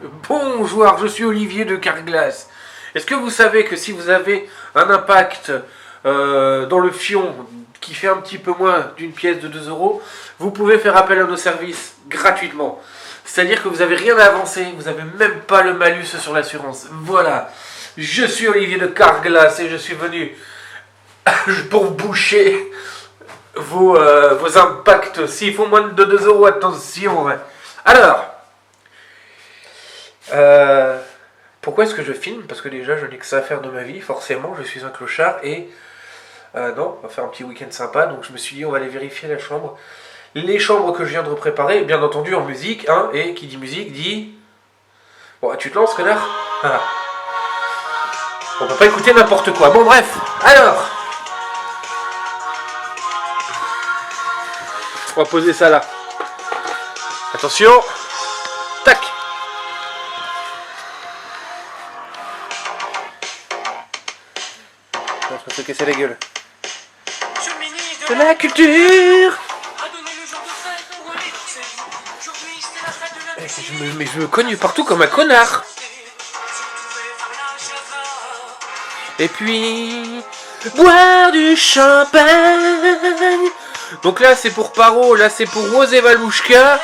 Bonjour, je suis Olivier de Carglass. Est-ce que vous savez que si vous avez un impact dans le fion qui fait un petit peu moins d'une pièce de 2 euros, vous pouvez faire appel à nos services gratuitement. C'est-à-dire que vous n'avez rien à avancer, vous n'avez même pas le malus sur l'assurance. Voilà, je suis Olivier de Carglass et je suis venu pour boucher vos impacts. S'il faut moins de 2 euros, attention. Alors, pourquoi est-ce que je filme? Parce que déjà, je n'ai que ça à faire de ma vie, forcément, je suis un clochard et... non, on va faire un petit week-end sympa, donc je me suis dit, on va aller vérifier la chambre. Les chambres que je viens de préparer, bien entendu en musique, hein, et qui dit musique dit... Bon, tu te lances, connard? Ah. On peut pas écouter n'importe quoi. Bon, bref, alors... On va poser ça là. Attention. Tac. On va se casser la gueule. De la culture. Mais je me cogne partout comme un connard. Et puis... boire du champagne. Donc là c'est pour Paro, là c'est pour Rose et Valouchka.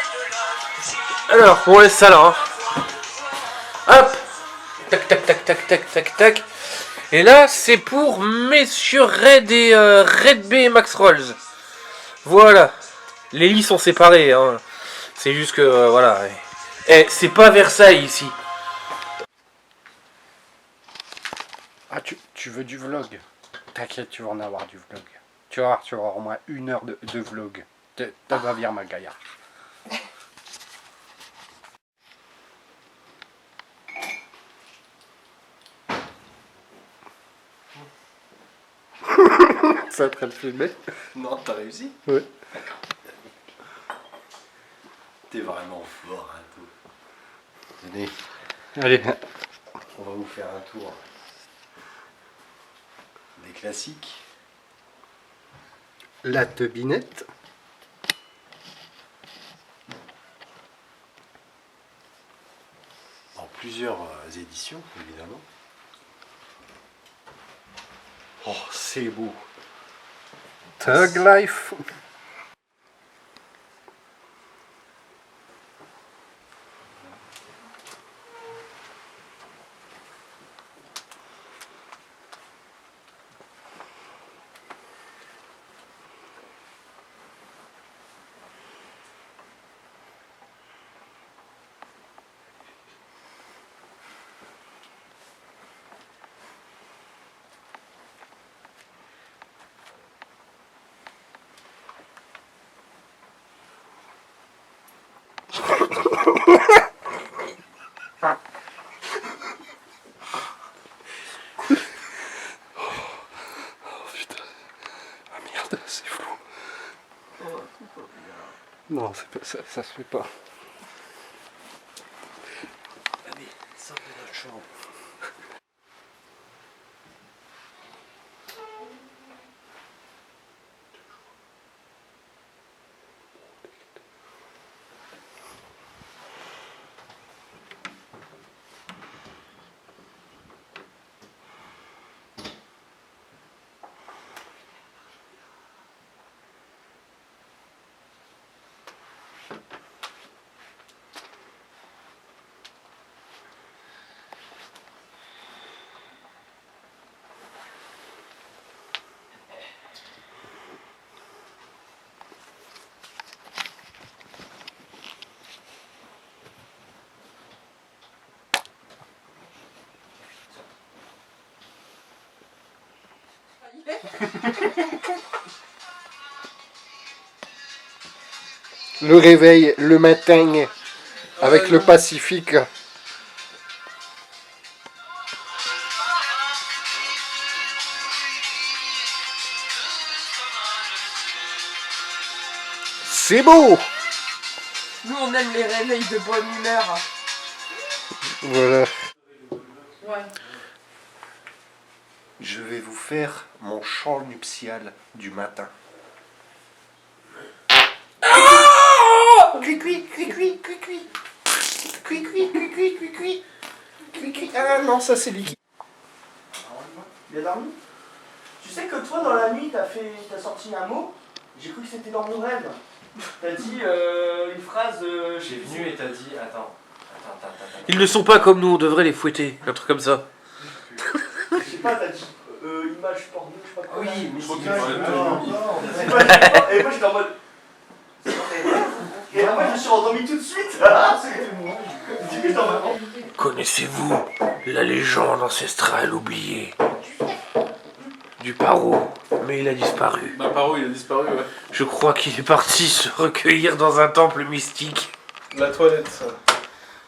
Alors, on laisse ça là. Hein. Hop. Tac, tac, tac, tac, tac, tac, tac. Et là, c'est pour messieurs Red et Red B et Max Rolls. Voilà. Les lits sont séparés. Hein. C'est juste que, voilà. Eh, c'est pas Versailles ici. Ah, tu veux du vlog? T'inquiète, tu vas en avoir du vlog. Tu vas avoir au moins 1 heure de vlog. T'as va bien, ma gaillard. C'est en train de filmer? Non, t'as réussi? Ouais. T'es vraiment fort, hein, toi. Tenez, Allez. on va vous faire un tour des classiques. La teubinette. En plusieurs éditions, évidemment. Oh, c'est beau. Thug Life. C'est fou. Non, ça se fait pas. Allez, sors de notre chambre. Le réveil le matin avec le Pacifique. C'est beau. Nous on aime les réveils de bonne humeur. Voilà. Ouais. Je vais vous faire mon chant nuptial du matin. Cui cui. Cuit. Ah non, ça c'est liquide. Il a dormi. Tu sais que toi, dans la nuit, t'as sorti un mot. J'ai cru que c'était dans mon rêve. T'as dit une phrase. J'ai venu et t'as dit attends. Ils ne sont pas comme nous, on devrait les fouetter. Un truc comme ça. Je sais pas, t'as dit image porno, je sais pas quoi. Oui, mais c'est c'est pas. pas. Et moi j'étais en mode. Et après je me suis endormi tout de suite. Du coup j'étais en mode. Connaissez-vous la légende ancestrale oubliée du paro? Mais il a disparu. Bah, Paro, il a disparu, ouais. Je crois qu'il est parti se recueillir dans un temple mystique, La toilette, ça.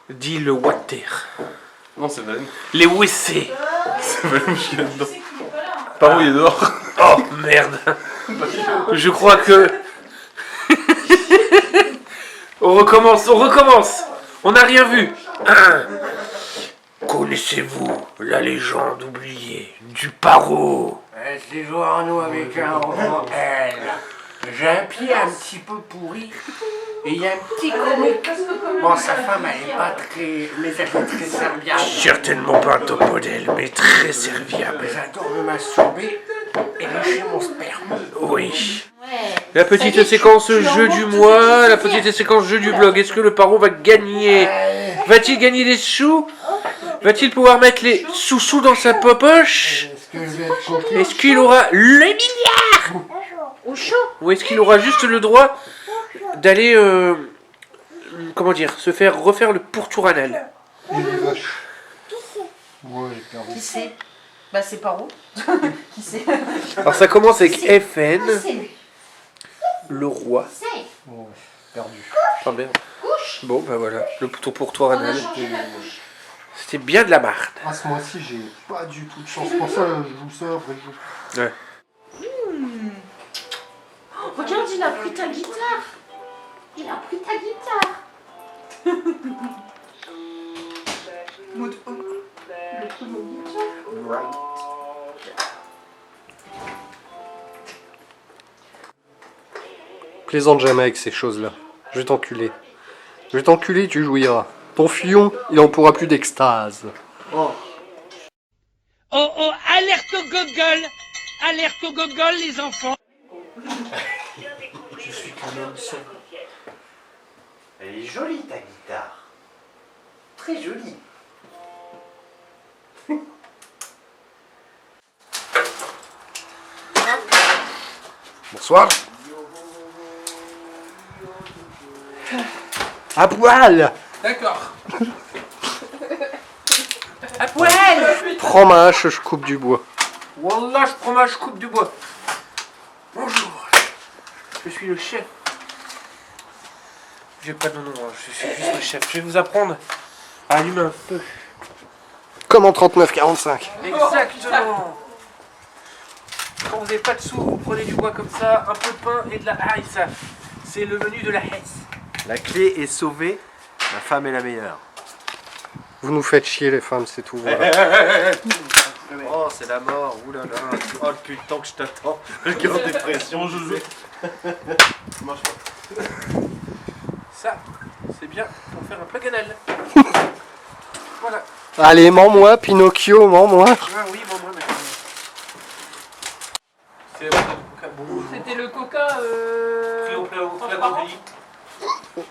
dit le Water. Non, c'est Valem. Les WC. C'est Valem qui est dedans. Paro, il est dehors. Oh merde. Je crois que... On recommence. On n'a rien vu. Connaissez-vous la légende oubliée du paro? C'est jouant nous avec un roman L. J'ai un pied un petit peu pourri. Et il y a un petit comique. Bon, sa femme, elle est pas très. Mais elle est très serviable. Certainement pas un top modèle, mais très serviable. J'adore me masturber et lécher mon sperme. Oui. Ouais. La petite Ça y est, séquence tu jeu en du manges mois, tout la de suite. petite séquence jeu du blog. Est-ce que le paro va gagner? Va-t-il gagner des sous? Va-t-il pouvoir mettre les sous-sous dans sa poche? Est-ce que je vais être coquille? Est-ce qu'il aura le milliard? Au chaud. Ou est-ce qu'il aura juste le droit d'aller, comment dire, se faire refaire le pourtour anal? Il est vache. Ouais, j'ai perdu. Qui c'est? Bah c'est Paro. Qui c'est? Alors ça commence avec FN, C'est lui. le roi. C'est. Ouais, perdu. Ah merde. Couche. Bon bah voilà, le pourtour On a anal. changé la couche. C'était bien de la marde. Ah, ce mois-ci, j'ai pas du tout de chance. Pour ça, je vous sors. Ouais. Regarde, il a pris ta guitare. Il a pris ta guitare. Mode on. Le premier guitare. Plaisante jamais avec ces choses-là. Je vais t'enculer. Je vais t'enculer, tu jouiras. Ton fion, il en pourra plus d'extase. Oh oh, alerte au gogol! Alerte au gogol, les enfants! Je suis qu'un homme seul. Elle est jolie ta guitare. Très jolie. Bonsoir. À poil. D'accord. À poil. Prends ma hache, je coupe du bois. Wallah, je prends ma coupe du bois. Bonjour. Je suis le chef. J'ai pas de nom, hein. Je suis juste le chef. Je vais vous apprendre à allumer un feu. Comme en 39-45. Exactement. Quand vous n'avez pas de sous, vous prenez du bois comme ça, un peu de pain et de la harissa. C'est le menu de la Hesse. La clé est sauvée. La femme est la meilleure. Vous nous faites chier les femmes, c'est tout. Voilà. Oh, c'est la mort. Ouh là là. Oh, depuis le temps que je t'attends. Le gars en dépression, Joujou. Ça, c'est bien pour faire un plug anal. Voilà. Allez, mens-moi, Pinocchio, mens-moi. Ah oui, bon, moi maintenant. C'est le coca bon. C'était le coca. Flagornerie.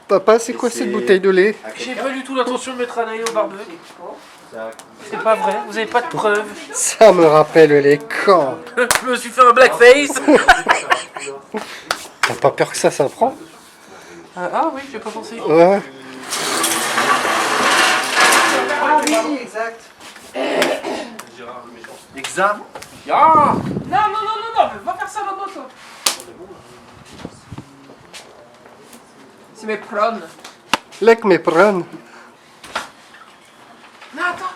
Papa, c'est quoi cette bouteille de lait? J'ai pas du tout l'intention de mettre un ail au barbecue. C'est pas vrai, vous avez pas de preuves. Ça me rappelle les camps. Je me suis fait un blackface. T'as pas peur que ça prend? Ah oui, j'ai pas pensé. Ouais. Ah oui, exact. Examen. Ah Non, va faire ça maintenant toi. C'est mes prônes. Lec mes prônes. Non, attends.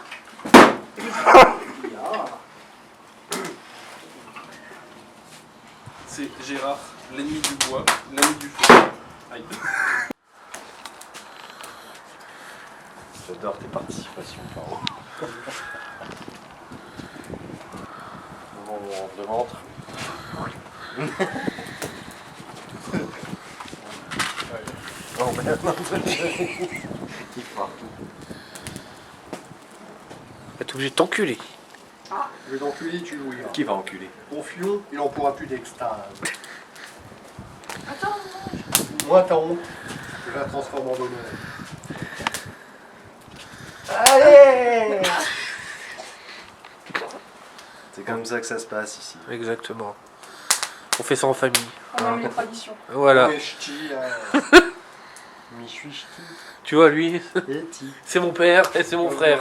C'est Gérard, l'ennemi du bois, l'ennemi du feu. Aïe. J'adore tes participations, Paro. Moment où on rentre le ventre. Oh merde. Il fera. T'es obligé de t'enculer. Je vais l'enculer, tu louis. Qui va enculer? Mon fion, il en pourra plus d'extase. Attends, Moi, ta honte, je la transforme en bonheur. Allez! C'est comme ça que ça se passe ici. Exactement. On fait ça en famille. On aime les traditions. Voilà. Mais ch'ti, Michu, Tu vois, lui, ch'ti. c'est mon père et c'est mon frère.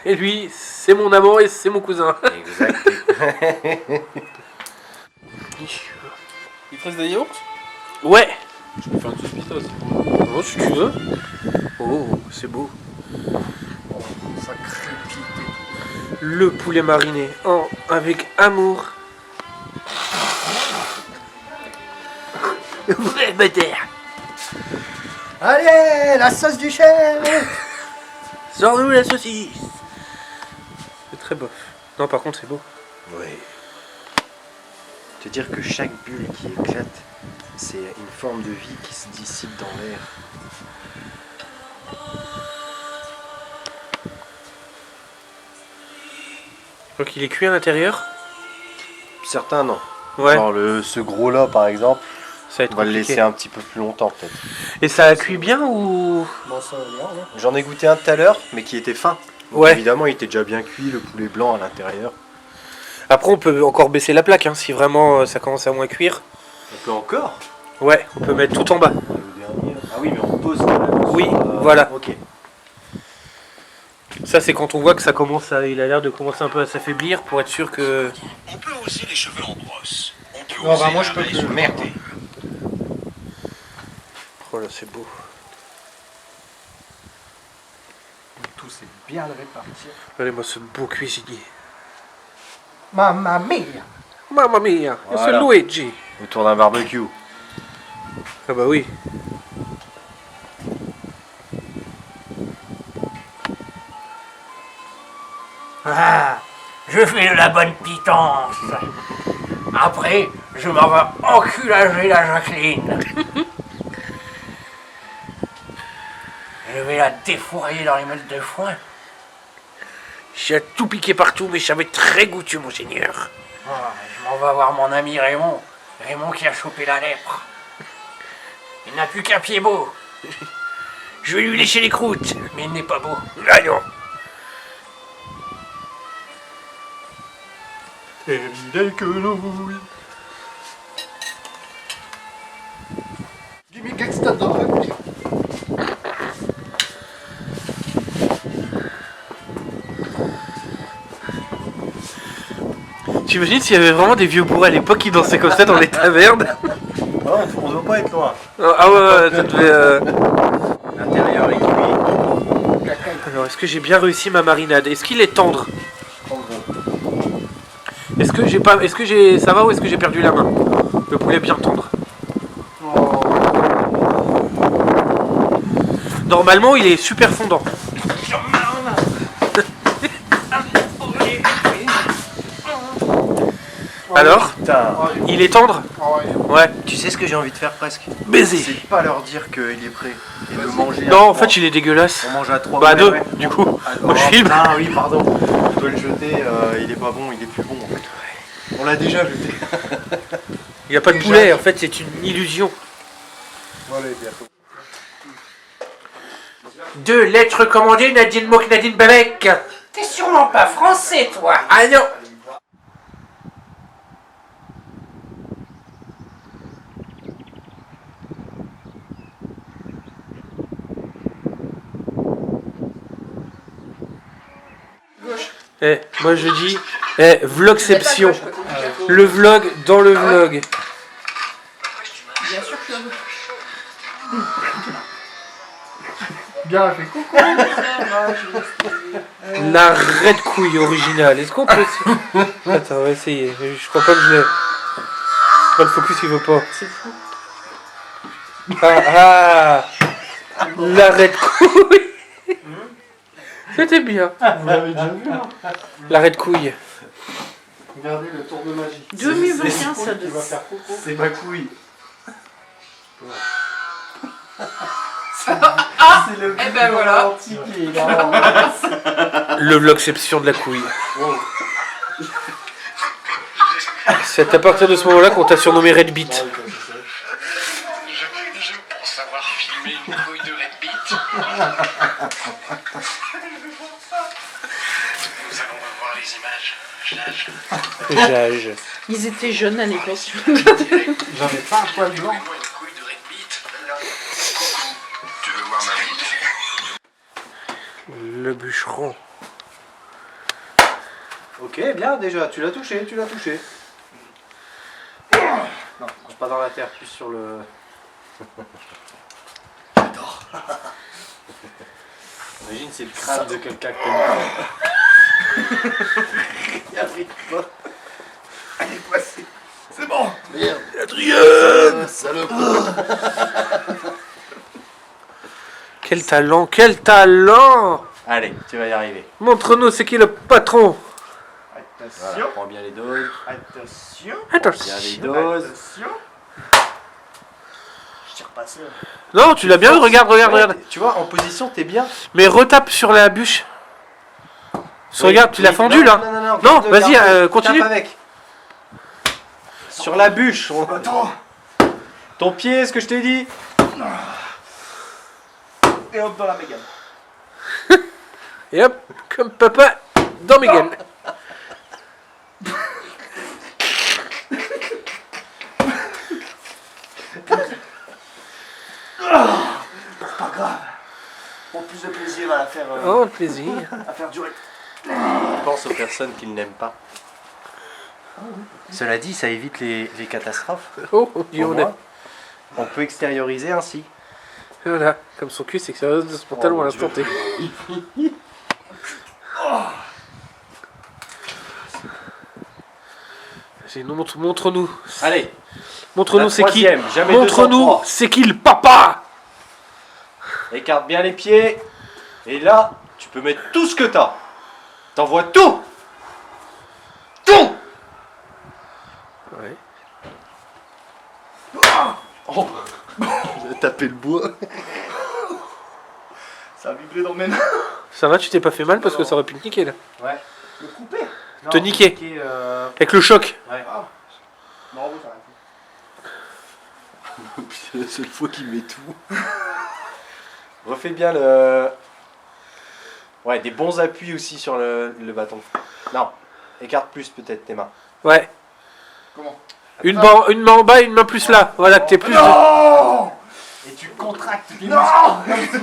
Et lui, c'est mon amant et c'est mon cousin. Exact. Il te reste des yaourts? Ouais. Je peux faire une sauce pita aussi. Oh, si tu veux. Oh, c'est beau. ça crépite. Le poulet mariné avec amour. Ouais, bâtard. Allez, la sauce du chef! Sors-nous la saucisse. C'est très bof. Non, par contre, c'est beau. Oui. Te dire que chaque bulle qui éclate, c'est une forme de vie qui se dissipe dans l'air. Donc il est cuit à l'intérieur. Certains non. Ouais. Genre ce gros là par exemple, Ça va être on va le compliqué. laisser un petit peu plus longtemps peut-être. Et ça a cuit bien ou... Bon, ça va bien, hein. J'en ai goûté un tout à l'heure, mais qui était fin. Donc, Ouais. évidemment, il était déjà bien cuit, le poulet blanc à l'intérieur. Après on peut encore baisser la plaque hein, si vraiment ça commence à moins cuire. On peut encore. Ouais, on peut mettre tout en bas. Le dernier. Ah oui, mais on pose. Quand même. Oui, voilà. Ok. Ça c'est quand on voit que ça commence à... Il a l'air de commencer un peu à s'affaiblir pour être sûr que... On peut aussi les cheveux en brosse. On peut Non, oser bah, moi, je un peux balai plus. sur le Merde. côté. Oh là c'est beau. Tout c'est bien de répartir. Regardez-moi ce beau cuisinier. Mamma mia! Mamma mia, c'est Voilà. Luigi. Autour d'un barbecue. Ah bah oui. Ah, je fais de la bonne pitance. Après, je m'en vais enculager la Jacqueline. Je vais la défourailler dans les meules de foin. J'ai tout piqué partout mais j'avais très goûteux monseigneur. Ah, je m'en vais voir mon ami Raymond. Raymond qui a chopé la lèpre. Il n'a plus qu'un pied beau, Je vais lui lécher les croûtes. mais il n'est pas beau. Ah non. Et des quenouilles. Jimmy Gangsta Dog. T'imagines s'il y avait vraiment des vieux bourrés à l'époque qui dansaient comme ça dans les tavernes? Oh, on doit pas être loin. Ah ouais, ça devait... L'intérieur est cuit. Alors, est-ce que j'ai bien réussi ma marinade? Est-ce qu'il est tendre? En gros. Est-ce que j'ai pas... Est-ce que j'ai... Ça va ou est-ce que j'ai perdu la main? Le poulet bien tendre. Normalement, il est super fondant. Alors? Putain. Il est tendre? Ouais. Tu sais ce que j'ai envie de faire presque? Baiser. C'est pas leur dire qu'il est prêt et de manger. à Non, en trois. fait, il est dégueulasse. On mange à 3. Bah, deux, du coup. Moi, je filme. Ah oui, pardon. Je dois le jeter, il est pas bon, il est plus bon en fait. On l'a déjà jeté. Il n'y a pas de poulet, en fait, c'est une illusion. Voilà, bientôt. 2 lettres commandées, Nadine Mouk, Nadine Balek. T'es sûrement pas français, toi. Ah non. Eh, moi je dis, vlogception. Le vlog dans le vlog. Bien sûr que Bien, je fais coucou. La raide couille originale. Est-ce qu'on peut... Attends, on va essayer. Je crois pas que je l'ai. Pas le focus, il veut pas. C'est fou. Ah, la raide couille. C'était bien. Vous l'avez déjà vu, non? La raide couille. Regardez le tour de magie. 2021, ça Tu vas faire coucou. C'est ma couille. Ah Ah C'est le Eh ben voilà. ralenti qui est là. Le vlogception de la couille. C'est à partir de ce moment-là qu'on t'a surnommé Red Beat. Je pense avoir filmé une couille de Red Beat. Nous allons revoir les images. Jage. Ils étaient jeunes à l'époque. J'en ai pas un poil blanc. Fais-moi une couille de Red Beat. Tu veux voir ma bite? Le bûcheron. Ok, bien déjà, tu l'as touché, tu l'as touché. Non, pas dans la terre, plus sur le... J'adore. Imagine, c'est le crâne de quelqu'un que t'aimes pas. Arrive pas. Allez, passez. C'est bon. Merde. Adrien, Salope. quel talent, quel talent! Allez, tu vas y arriver. Montre-nous c'est qui le patron. Voilà, Attention. prends bien les doses. Attention. Bien les doses. Attention. Je tire pas ça. Non, tu l'as bien eu, regarde, regarde, Ouais, regarde. Tu vois, en position, t'es bien. Mais retape sur la bûche. Regarde, tu l'as Oui, fendu non, là. Non, Non, garde, vas-y, garde, continue. tape avec. Sur la bûche. Attends. Ton pied, ce que je t'ai dit. Et hop dans la mégane. Et hop, comme papa dans Megan. Pas grave. Pour plus de plaisir à la faire, Oh, le plaisir. à faire durer. Pense aux personnes qui ne l'aiment pas. Cela dit, ça évite les catastrophes. Oh, Dieu, Pour on est. moi, on peut extérioriser ainsi. Voilà, comme son cul, c'est que ça reste de ce pantalon à l'instant T. Vas-y, montre-nous. Allez, Montre-nous La c'est qui. troisième, jamais Montre-nous 203. c'est qui le papa. écarte bien les pieds. Et là, tu peux mettre tout ce que t'as. T'envoies tout. Tout. Ouais. Oh. Il a tapé le bois. Ça a vibré dans mes mains. Ça va, tu t'es pas fait mal parce que ça aurait pu te niquer là. Ouais. Le couper. Non, Te niquer. Avec le choc. Ouais. Bravo, ça a fait. C'est la seule fois qu'il met tout. Refais bien le... Ouais, des bons appuis aussi sur le bâton. Non, écarte plus peut-être tes mains. Ouais. Comment? Une main en bas et une main plus là. Voilà, que t'es plus. Non. Et tu contractes les Non. muscles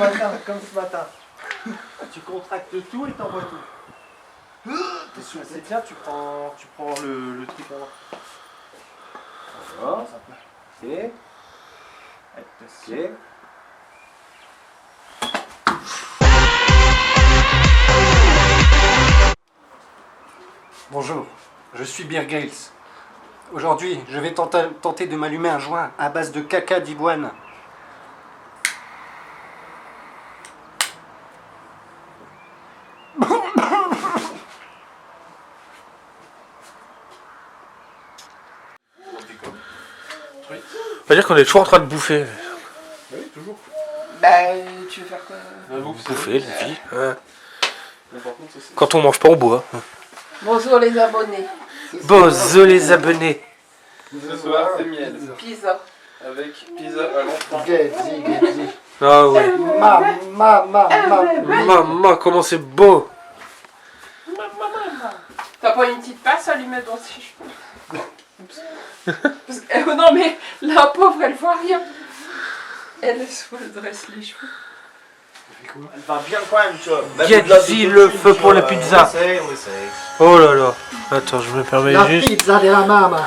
comme ce matin. Tu contractes tout et t'envoies tout. C'est bien, tu prends le truc avant. Voilà. Ok. Ok. Bonjour, je suis Beer Grylls. Aujourd'hui, je vais tenter de m'allumer un joint à base de caca d'avoine. On va dire qu'on est toujours en train de bouffer. Bah, tu veux faire quoi? Bouffer, la vie. Hein. Quand on mange pas, on boit. Bonjour les abonnés. Bonjour les abonnés. Ce soir, c'est miel. Pizza. Avec pizza à l'enfant. Gazzi. Ah ouais. Maman, comment c'est beau. T'as pas une petite passe à lui mettre dans ses cheveux? Parce que, non mais la pauvre elle voit rien. Elle se dresse les cheveux. Elle va bien quand même, tu vois. Gazzi le feu pour la pizza. On essaye. Oh là là. Attends, je me permets juste. pizza de la maman.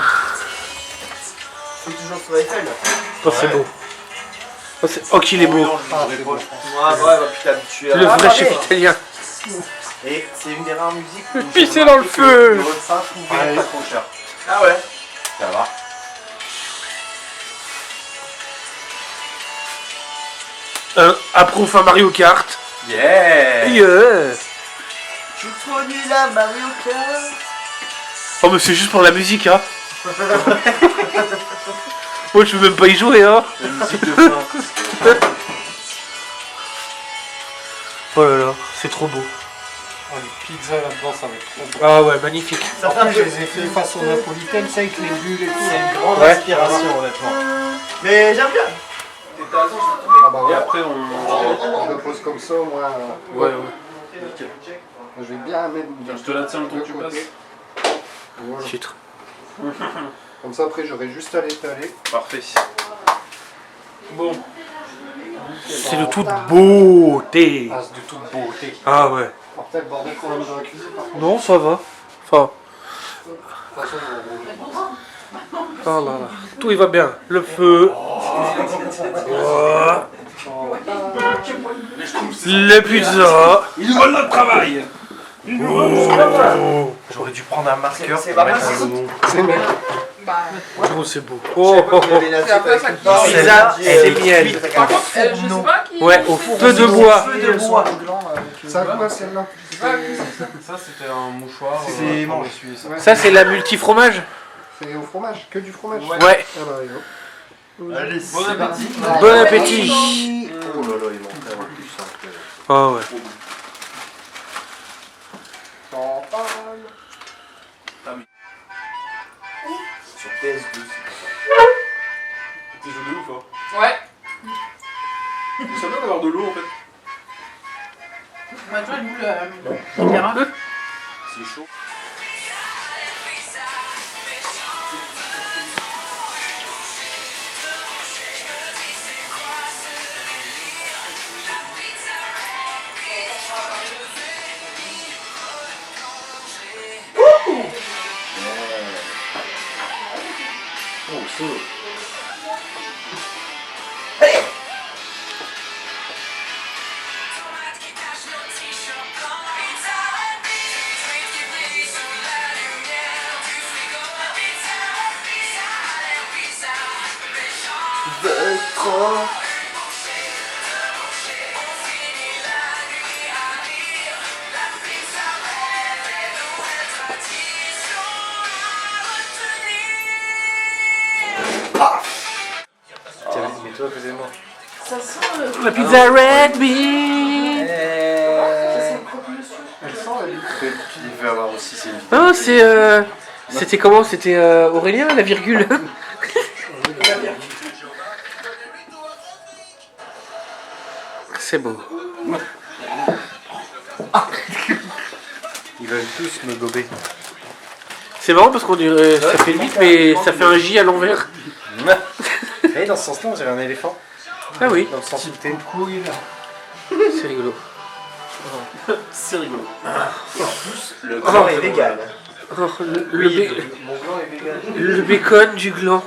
C'est toujours sur Eiffel. Oh, c'est beau. Oh, qu'il est beau. Ouais, bah putain, habitué Le vrai chef italien. Et c'est une des rares musiques où Pisser dans le feu. le refrain pouvait être accrocheur. Ah ouais. Ça va. Approuve un Mario Kart. Yeah. Yeah. Je suis trop nul à Mario Kart. Oh, mais c'est juste pour la musique, hein. Moi, je peux même pas y jouer, hein. La musique de fin. Oh là là, c'est trop beau. Oh, les pizzas là-dedans, ça va être trop bon. Ah ouais, magnifique. Ça fait En un plus, je peu. les ai fait façon napolitaine, ça avec les bulles et tout. C'est une grande Ouais. inspiration, honnêtement. Mais j'aime bien. Ah bah Et ouais. après, on. Je le pose comme ça, moi. Ouais, ouais. Nickel. Je vais bien mettre Je te la tiens le temps que tu passes. Voilà. Titre. Comme ça, après, j'aurai juste à l'étaler. Parfait. Bon. C'est de toute beauté. Ah, c'est de toute beauté. Ah ouais. Après, le bordel qu'on a mis dans la cuisine, par contre. Non, ça va. Enfin, De toute façon, oh là là. Tout il va bien. Le feu. Oh. Les pizzas. Ils volent notre travail. Oh, j'aurais dû prendre un marqueur C'est pour pas mettre mal, un ça. nom. Bah, oh, c'est beau. Oh, oh, oh. c'est après ça qui Pizza, c'est miel. Par contre, je sais pas qui. Ouais, au feu de bois. Feu de bois. Ça a quoi, celle-là? Ça, c'était un mouchoir. C'est pour bon. essuyer ça. Ça, c'est la multi-fromage. C'est au fromage? Que du fromage? Ouais. Ah bah, il va. Allez, Bon appétit. Bon appétit. Oh là là, il manquait un plus. Ah ouais. Sur PS2, T'es joli ou pas? Ouais. C'est bien d'avoir de l'eau en fait. Bah, toi, nous, le terrain. C'est chaud. Oh, ça. Tiens, mets-toi à côté de moi. Ça sent le... La pizza Red Bean. Il veut avoir aussi ses vies. Oh, c'est c'était comment? C'était Aurélien, la virgule. C'est beau. Ils veulent tous me gober. C'est marrant parce qu'on dirait ça fait 8 mais ça fait un J à l'envers. Et dans ce sens-là, on dirait un éléphant. Ah oui, Dans le sens où t'es. c'est rigolo. C'est rigolo. le gland est légal. Oh, Mon gland est vegan. le bacon du gland.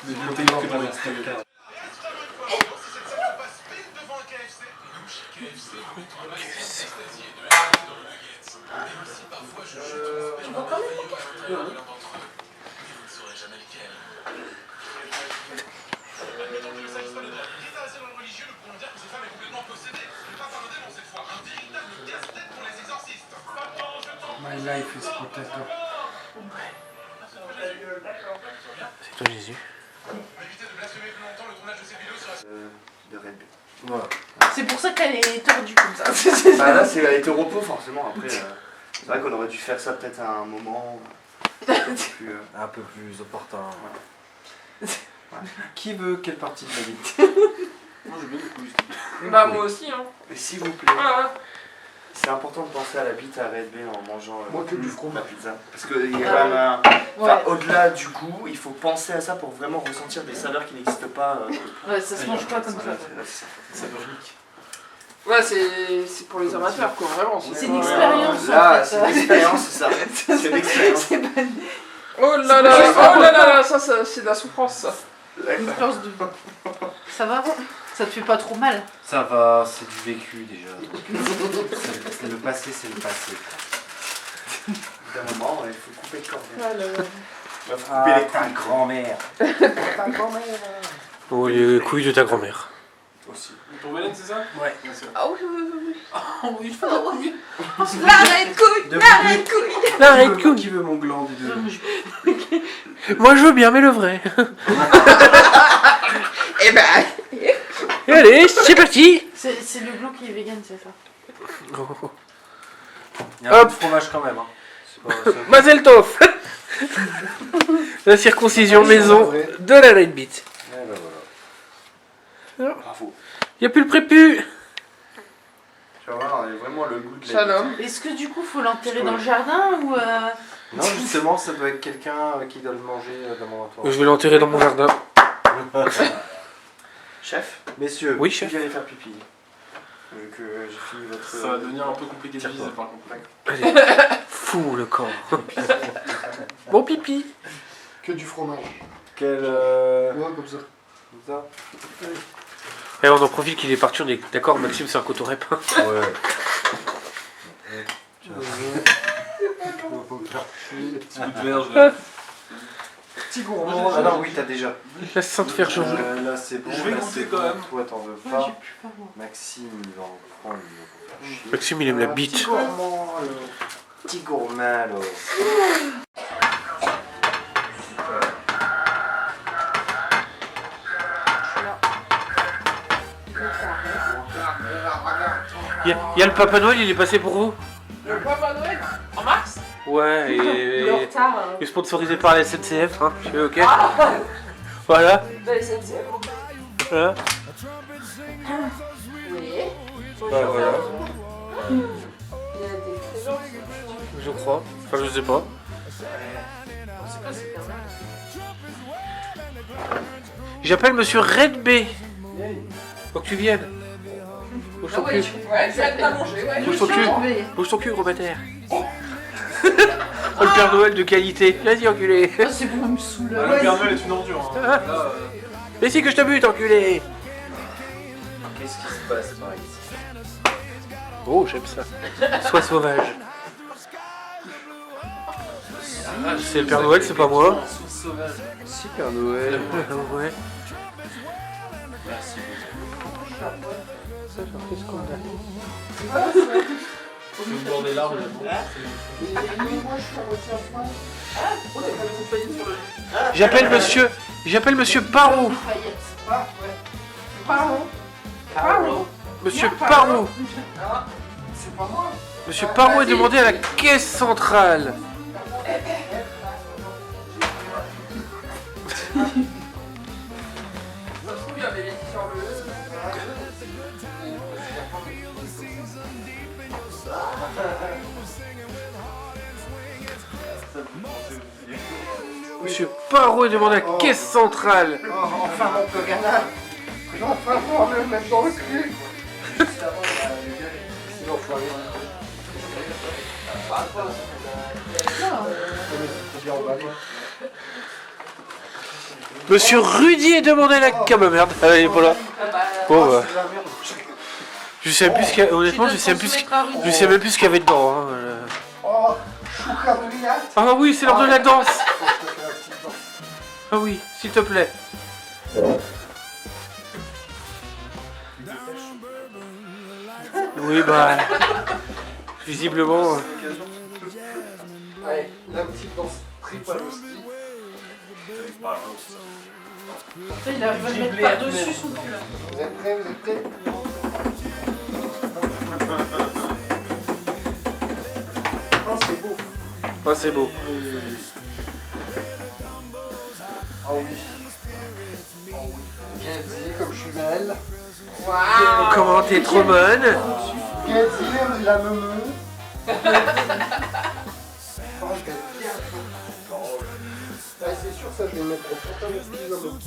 Des protéines que dans l'extérieur. My life is potato. C'est toi Jésus. De Red Bull. Voilà. C'est pour ça qu'elle est tordue comme ça. Bah là, elle a été au repos forcément. Après, c'est vrai qu'on aurait dû faire ça peut-être à un moment plus. Un peu plus opportun. Qui veut quelle partie de la vie? Moi, je veux des couilles. Bah, moi aussi, hein. Mais s'il vous plaît, Ah, c'est important de penser à la bite à Red Bull en mangeant Moi, que du la pizza. Parce qu'il y a quand même un. Enfin, au-delà du goût, il faut penser à ça pour vraiment ressentir des saveurs qui n'existent pas. Ouais, ça se mange pas comme ça. Ça veut unique. ouais, c'est pour les amateurs, quoi, vraiment. C'est une expérience Là, en c'est fait. une expérience, c'est ça. C'est une expérience. C'est pas une Oh là là, oh là là, ça c'est de la souffrance, ça. expérience de... Ça va? Ça te fait pas trop mal? Ça va, c'est du vécu déjà. C'est le passé, c'est le passé. D'un moment, il faut couper le cordon. Ah, là, là. Il faut couper les ta grand-mère. Oh, les couilles de ta grand-mère. aussi. Pour Mélène, c'est ça? Ouais. Ah oui, oui, oui, oui. Oh, il faut la couille. L'arrête couille! L'arrête couille! L'arrête couille. Qui veut mon gland des deux? Moi je veux bien mais le vrai. Eh ben, Et allez, c'est parti. C'est le glauque qui est vegan, c'est ça. Oh. Il y a un Hop. peu de fromage quand même. Hein. Mazel tov. La circoncision maison de la Red Beat. Eh ben voilà. Bravo. Y a plus le prépu. Tu vas voir, il y a vraiment le goût de la Shalom. Est-ce que du coup, faut l'enterrer dans le jardin ou Non, justement, ça doit être quelqu'un qui doit le manger dans mon entourage. Je vais l'enterrer dans mon jardin. Chef, messieurs, Oui, chef. vous allez faire pipi. Vu que j'ai fini votre... Ça va devenir un peu compliqué de Tire-toi. viser par contre. Allez. Fou le camp. Bon pipi. Que du fromage. Quel... Ouais, comme ça. Comme ça. Et on en profite qu'il est parti, on est d'accord, Maxime c'est un coton-rep. Ouais. Petit bout de verge là. Petit gourmand. Ah non, oui, t'as déjà. La sainte ferge. Là, c'est bon. Je vais là, goûter c'est quand bon. même. Toi, t'en veux Moi, pas. j'ai plus faim, moi. Maxime, il va en prendre. Il va en faire chier. Maxime il aime la bite. Petit gourmand, alors. Petit gourmand, alors. Y a le Papa Noël, il est passé pour vous? Le Papa Noël en mars. Ouais, Le retard. et sponsorisé par la SNCF, hein. Je suis ok. Voilà. De la SNCF. Voilà. Oui. Bah, voilà. Il y a des présents. Je crois. Enfin, je sais pas. C'est pas super mal. J'appelle monsieur Red B. Faut que tu viennes. Bouge ton Ah cul. ouais, ouais, tu vas te la manger, ouais. Bouge ton cul. Mais- Bouge ton cul, gros bâtard. Oh, le Père Noël de qualité. Vas-y, enculé. Oh, c'est bon, il me saoule. Ah, le Père Noël est une ordure. Hein. Ah. Là, Mais si que je te bute, enculé. Qu'est-ce qui se passe par ici? Oh, j'aime ça. Sois sauvage. C'est le Père Noël, c'est pas moi. sauce sauvage. Super Noël. Ouais. Merci. Je vais me boire des larmes. J'appelle monsieur Parot. Pardon. Pardon. Monsieur Parot. C'est pas moi. Monsieur Parot est demandé à la caisse centrale. Ça se trouve, il y avait les sur le. Monsieur Parot est demandé à la caisse centrale. Oh, enfin, mon peu gamin. Je vais enfin pouvoir me le mettre dans le cul. Sinon, faut aller. C'est bien en bas, quoi. Monsieur Rudy est demandé à la caisse. Ah merde, il est pas là. Bon bah. C'est de la merde. Je sais même plus ce qu'il y a. Honnêtement, je sais même plus ce qu'il y avait dedans. Hein. Oh, choucabouillate. Ah oui, c'est l'heure de la danse. Ah oui, s'il te plaît. Oui, bah. Visiblement. Allez, la petite danse tripalosti. Il arrive à le mettre par-dessus son cul là. Vous êtes prêts? Vous êtes prêts? Oh, c'est beau. Ah, c'est beau. Ah oui. Bien dit, comme je suis belle. Waouh. Comment t'es trop bonne? Bien dit, la meumeu. Oh, je vais être bien. Ouais, c'est sûr, ça, je vais le mettre au fond de pyjama.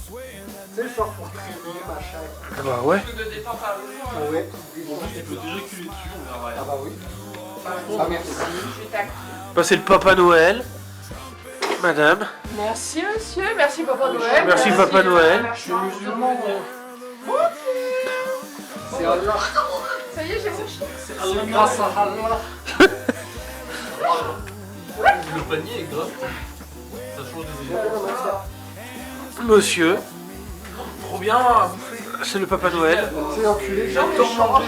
C'est le soir pour traîner, machin. Ah bah ouais. Truc de détente à l'eau. Ah ouais. Tu peux déjà culer dessus, on verra Ah rien. bah oui. Ah merci. Je vais t'accueillir. Bah, c'est le Papa Noël. Madame. Merci monsieur, merci Papa Noël. Merci, Papa Noël. Je suis musulman, moi. C'est Allah. Ça y est, j'ai cherché. C'est grâce à Allah. Le panier est gras. Ça change des idées. Monsieur. Trop bien à bouffer. C'est le Papa Noël. C'est enculé, j'ai encore mangé.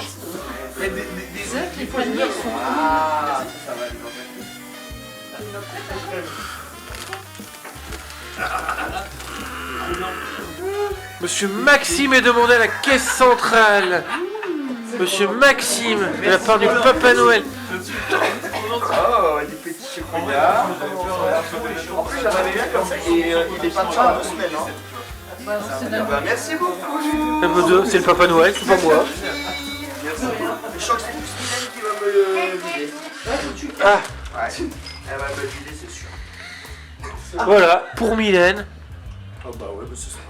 Il y a des ailes Les poignets sont Ah, ça va aller dans Monsieur Maxime est demandé à la caisse centrale. Monsieur Maxime, de la part du Papa Noël. Oh, des petits chocolats. En plus, j'en avais un comme ça et il est parti en 2 semaines. Hein. Bah, merci beaucoup. C'est le Papa Noël, c'est pas moi. Merci. Je sens que c'est Mylène qui va me vider. Ah, Ouais. Elle va me vider, c'est sûr. voilà, pour Mylène. Oh bah ouais, mais ce sera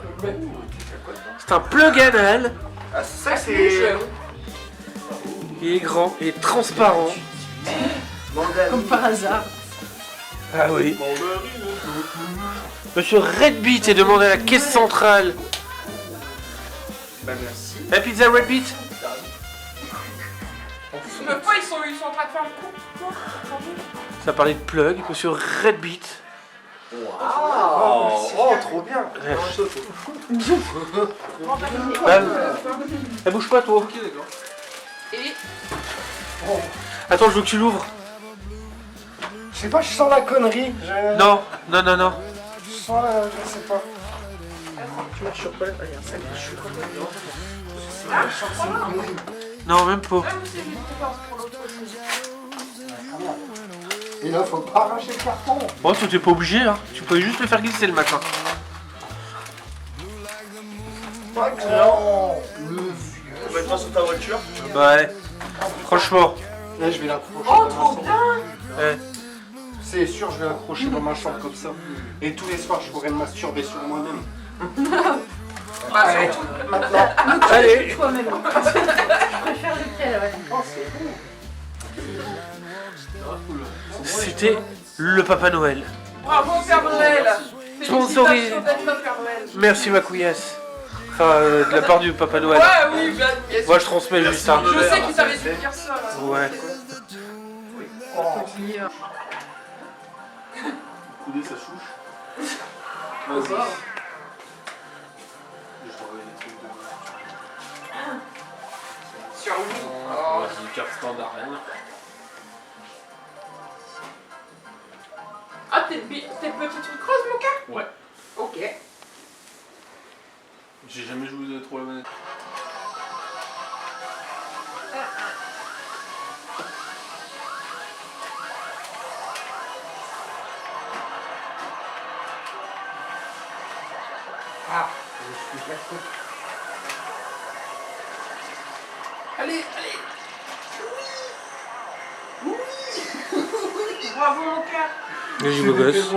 C'est un plug anal. Ah, c'est ça que c'est. Il est grand, il est transparent. Comme par hasard. Ah oui. Monsieur Redbeat est demandé à la caisse centrale. Bah merci. La pizza Redbeat. Mais quoi, ils sont en train de faire le coup. Ça parlait de plug, monsieur Redbeat. Oh, trop bien. Elle bouge pas toi. Ok, d'accord. Et Attends, je veux que tu l'ouvres. Je sais pas, je sens la connerie. Non. Je sens la... Je sais pas. Non, même pas. Et là, faut pas arracher le carton. Bon, tu t'es pas obligé, hein. Tu pouvais juste le faire glisser le matin. Pas clair. On mettra sur ta voiture. Ouais. Franchement. Là, je vais l'accrocher. oh, trop bien. Ouais. C'est sûr, je vais l'accrocher dans ma chambre comme ça. Et tous les soirs, je pourrais me masturber sur moi-même. Bah, Maintenant. Allez. Toi-même. Je préfère lequel, ouais. C'était le Papa Noël. bravo Père Noël. Sponsorisé. Félicitations d'être notre Père Noël. Merci ma couillasse. Enfin, de la part du Papa Noël. Ouais, oui, bien sûr. Moi, je transmets juste un. Je sais qu'il t'avait dû dire ça. Là. Ouais. Couler sa chouche. Vas-y. Je t'envoie des trucs de. Sur lui. Vas-y, carte standard, rien. Ah, t'es petite une creuse, mon gars. Ouais. Ok. J'ai jamais joué trop la manette. Ah, je suis placé. Allez. Oui. Bravo, mon gars. Les beau gosse.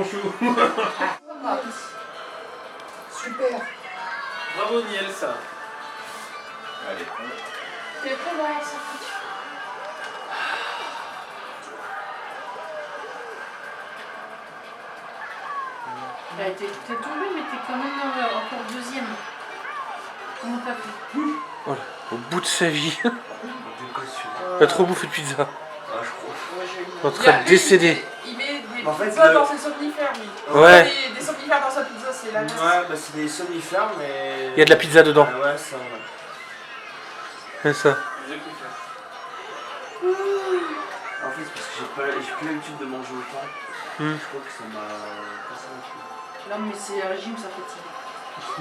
Super. Bravo Niel, ça. Allez. T'es prêt derrière ça? Bah, t'es tombé, mais t'es quand même encore deuxième. Comment t'as fait? Voilà. Au bout de sa vie. Il a trop bouffé de pizza. Ah, je crois. En train de décéder. Il met des En fait, pizzas le- dans ses somnifères, lui. Ouais. Des somnifères dans sa pizza, c'est la messe. Ouais, bah c'est des somnifères, mais. Il y a de la pizza dedans. Ah ouais, ça. Ouais. C'est ça. J'ai pu faire. En fait, c'est parce que j'ai plus l'habitude de manger autant. Hmm. Je crois que ça m'a cassé un peu. Non, mais c'est un régime, ça fatigue.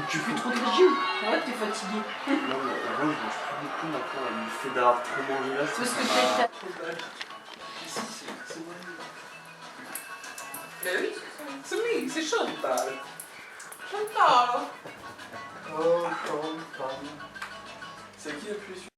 Tu fais trop de régime? Ouais, t'es fatigué. Non, mais avant, je mange plus beaucoup maintenant. Le fait d'avoir trop mangé là, je Parce trouve que que ça t'as... m'a. Mais oui, c'est lui, c'est Chantal. Chantal. Oh, Chantal. C'est qui appuyé sur.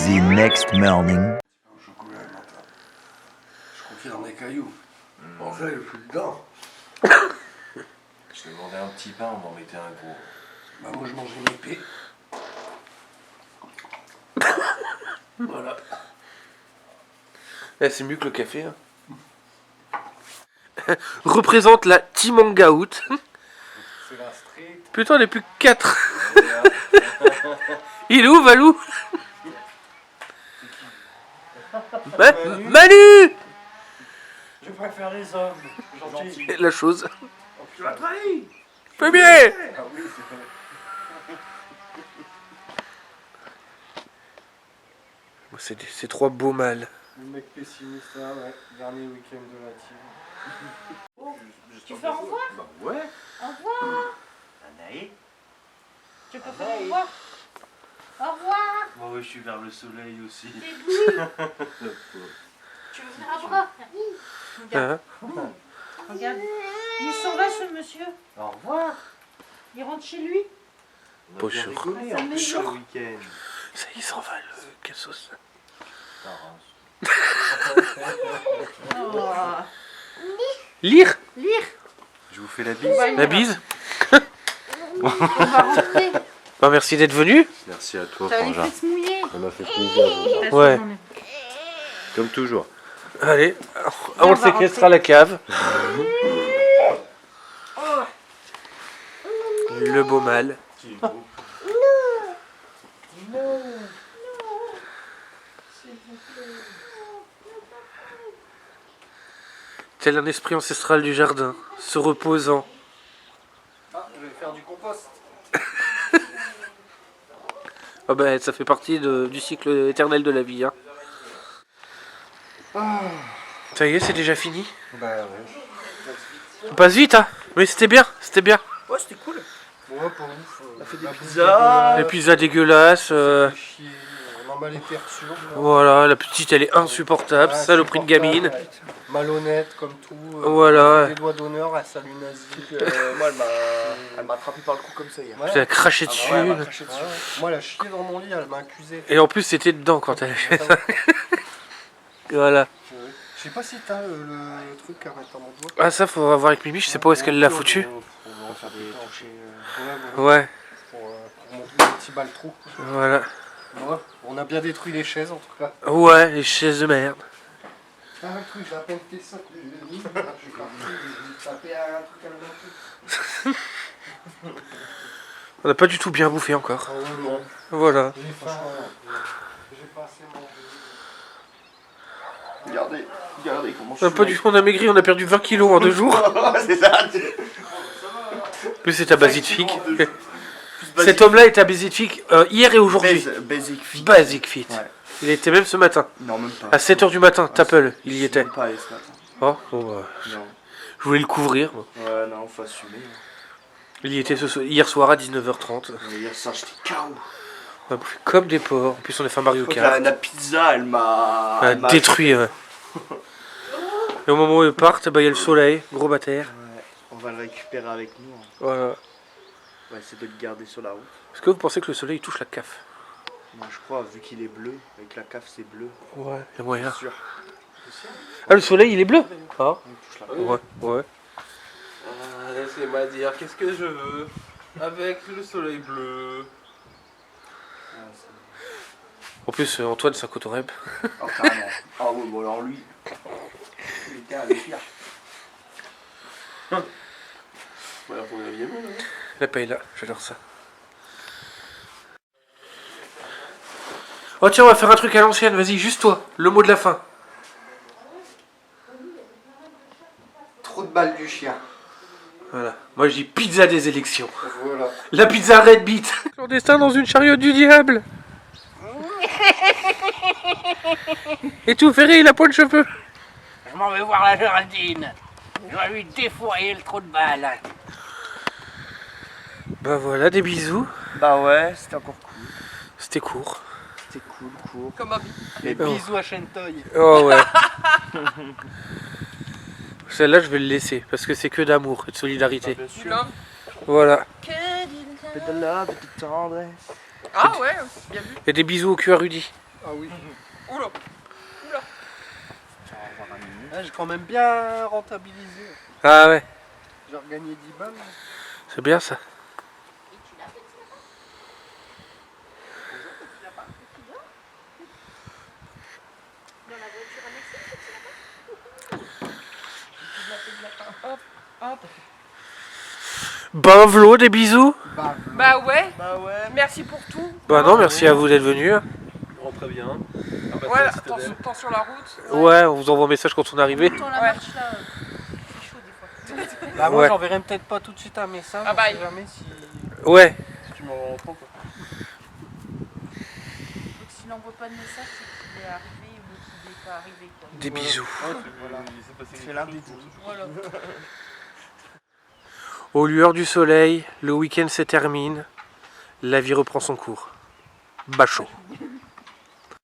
The next morning. Au chocolat le matin. Je crois qu'il en a des cailloux. Bon, ça, il est plus dedans. Je te demandais un petit pain, on m'en mettait un gros. Bah, moi, je mangeais une épée. Voilà. Eh, c'est mieux que le café. Hein. Représente la Team Hangout. C'est la street. Putain, on est plus que 4. Il est où, Valou? Manu! Je préfère les hommes. Gentil. La chose. Tu l'as trahi! Fais bien! Ah oui, c'est vrai. C'est trois beaux mâles. Le mec pessimiste là, ouais. Dernier week-end de la team. Tu fais au revoir? Bah ouais. Au revoir. Anaïs. Tu peux faire au revoir? Au revoir. Moi ouais, je suis vers le soleil aussi. T'es doué. Tu veux faire au revoir? Regarde. Hein? Regarde. Il s'en va ce monsieur. Au revoir. Il rentre chez lui. On a Beau bien jour. rigolé Ça en me plus joue. le week-end. Ça y est, il s'en va, le cassos. Oh. Lire? Lire. Je vous fais la bise. Bah, La bise? On va rentrer. Bah, merci d'être venu. Merci à toi, T'as les Frangin. fesses mouillées. Ça m'a fait plaisir. Ouais. Comme toujours. Allez, on on le va séquestre à la cave. Le beau mâle. Tel un esprit ancestral du jardin, se reposant. Ah, je vais faire du compost. Ah bah, ça fait partie du cycle éternel de la vie. Hein. Ça y est, c'est déjà fini. Bah ouais. On passe vite, hein. Mais c'était bien, c'était bien. Ouais, c'était cool. Ouais, pour ouf. On a fait des pizzas. Les pizzas dégueulasses. Chier. On en a les perçures. Voilà, la petite elle est insupportable, saloperie de gamine. Malhonnête comme tout. Voilà. Des doigts d'honneur, elle salue nazi. Moi, elle m'a attrapé par le cou comme ça hier. Elle a craché dessus. Ouais, elle m'a craché dessus. Moi, elle a chié dans mon lit, elle m'a accusé. Et en plus, c'était dedans quand elle a fait ça. Voilà. Je sais pas si t'as le truc à mettre dans mon doigt. Ah, ça, faut voir avec Mimi, je sais pas où est-ce qu'elle l'a foutu. On va faire des touchés. Ouais, Pour montrer le petit baltrou. voilà. Ouais, on a bien détruit les chaises en tout cas. Ouais, les chaises de merde. Ah, le truc, j'ai à peine fait ça. Je suis parti, j'ai tapé un truc à la dentiste. On n'a pas du tout bien bouffé encore. Oh non. Voilà. J'ai faim. J'ai pas assez mangé. Regardez comment je On a pas du tout, on a maigri, on a perdu 20 kilos en 2 jours. C'est ça. Plus c'est à Basic Fit. Cet homme-là est à Basic Fit hier et aujourd'hui. Basic Fit. Basic Fit. Ouais. Il était même ce matin. Non, même pas. À 7h du matin, T'Apple, il y était. Même pas allé ce matin. Oh, bon, bah, Non. je voulais le couvrir. moi. Ouais, non, faut assumer. Il y était hier soir à 19h30. Hier soir, j'étais KO. On a bouffé comme des porcs. En plus, on a fait un Mario Kart. La pizza, elle m'a. On a détruit. Ouais. Et au moment où ils partent, bah, il y a le soleil, gros bâtard. Ouais, on va le récupérer avec nous. Hein. Voilà. On va essayer de le garder sur la route. Est-ce que vous pensez que le soleil touche la CAF? Moi, je crois, vu qu'il est bleu, avec la CAF, c'est bleu. Ouais, il y a moyen. Sûr. Ah, le soleil, il est bleu? Ah, On touche la ouais, ouais. Laissez-moi dire, qu'est-ce que je veux avec le soleil bleu? En plus, Antoine, c'est un cotoreb. Oh, carrément. Ah ouais, bon, alors lui. Il était avec pire. Ouais, ton avis est bon, là. La paella, j'adore ça. Oh tiens, on va faire un truc à l'ancienne, vas-y, juste toi, le mot de la fin. Trop de balles du chien. Voilà, moi je dis pizza des élections. Voilà. La pizza Red Beat. Clandestin dans une chariote du diable. Et tout ferré, il a point de cheveux. Je m'en vais voir la Géraldine. Je vais lui défourailler le trou de balle. Bah voilà, des bisous. Bah ouais, c'était encore cool. C'était court. C'était cool. Comme un bip. Les Oh. bisous à Shentoy. Oh ouais. Celle-là, je vais le laisser parce que c'est que d'amour et de solidarité. Du love. Voilà. De love et de tendresse. Ah ouais, bien vu. Et des bisous au cul à Rudy. Ah oui. Oula. Ah, j'ai quand même bien rentabilisé. Ah ouais, J'ai regagné 10 balles. c'est bien ça. Ben Vlo, des bisous. Bah ouais. Bah ouais. Merci pour tout. Bah non, merci à vous d'être venus. Rentre bien. Ah bah, Voilà, toi, c'était belle. attention la route. Ouais, on vous envoie un message quand on est arrivé. Dans la Ouais. marche là, c'est chaud des fois. Bah moi Ouais. j'enverrai peut-être pas tout de suite un message. Ah bah, on sait jamais si Ouais, tu m'en rends compte. Donc s'il n'envoie pas de message, c'est qu'il est arrivé ou qu'il n'est pas arrivé. Quoi. des bisous. Voilà. Il s'est passé C'est quelque l'un chose. des deux. Voilà. Aux lueurs du soleil, le week-end se termine. La vie reprend son cours. Bachot.